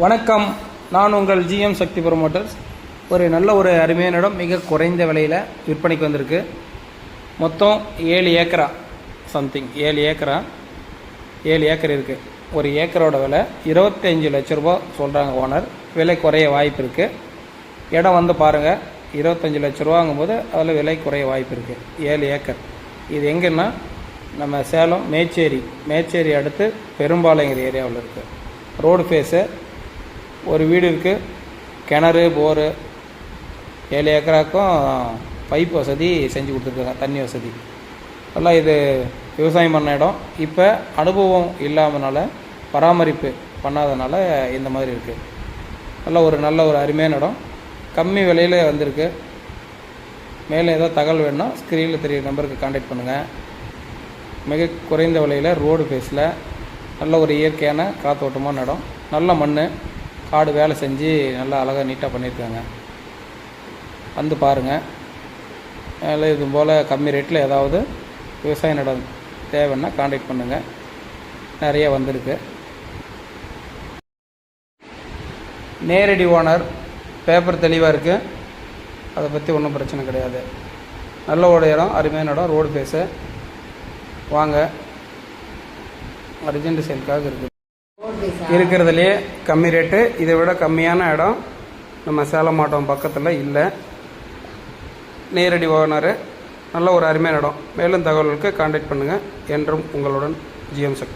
வணக்கம், நான் உங்கள் ஜிஎம் சக்தி ப்ரொமோட்டர்ஸ். ஒரு அருமையான இடம் மிக குறைந்த விலையில் விற்பனைக்கு வந்திருக்கு. மொத்தம் 7 ஏக்கரா சம்திங் 7 ஏக்கர் இருக்குது. ஒரு ஏக்கரோட விலை 25 லட்ச ரூபா சொல்கிறாங்க ஓனர். விலை குறைய வாய்ப்பு இருக்குது. இடம் வந்து பாருங்கள், 25 லட்ச ரூபாங்கும்போது அதில் விலை குறைய வாய்ப்பு இருக்குது. 7 ஏக்கர். இது எங்கன்னா நம்ம சேலம் மேச்சேரி அடுத்து பெரும்பாலைங்கிற ஏரியாவில் இருக்குது. ரோடு ஃபேஸு, ஒரு வீடு இருக்குது, கிணறு, போரு, 7 ஏக்கராக்கும் பைப் வசதி செஞ்சு கொடுத்துருக்காங்க, தண்ணி வசதி எல்லாம். இது விவசாயம் பண்ண இடம். இப்போ அனுபவம் இல்லாமனால, பராமரிப்பு பண்ணாதனால இந்த மாதிரி இருக்குது. நல்ல ஒரு அருமையான இடம், கம்மி விலையில் வந்திருக்கு. மேலே ஏதோ தகவல் வேணும்னா ஸ்க்ரீனில் தெரியுற நம்பருக்கு கான்டாக்ட் பண்ணுங்கள். மிக குறைந்த விலையில் ரோடு ஃபேஸில் நல்ல ஒரு இயற்கையான காத்தோட்டமான இடம். நல்ல மண், காடு வேலை செஞ்சு நல்லா அழகாக நீட்டாக பண்ணியிருக்காங்க. வந்து பாருங்கள். அதில் இது போல் கம்மி ரேட்டில் ஏதாவது விவசாய இடம் தேவைன்னா கான்டாக்ட் பண்ணுங்கள். நிறைய வந்திருக்கு. நேரடி ஓனர், பேப்பர் தெளிவாக இருக்குது. அதை பற்றி ஒன்றும் பிரச்சனை கிடையாது. நல்ல ஒரு இடம், அருமையான இடம், ரோடு ஃபேஸு. வாங்க, அர்ஜென்ட் சேலுக்காக இருக்குது. இருக்கிறதுலே கம்மி ரேட்டு. இதை விட கம்மியான இடம் நம்ம சேலம் மாவட்டம் பக்கத்தில் இல்லை. நேரடி ஓனர், நல்ல ஒரு அருமையான இடம். மேலும் தகவல்களுக்கு கான்டாக்ட் பண்ணுங்கள். என்றும் உங்களுடன் ஜிஎம் சக்தி.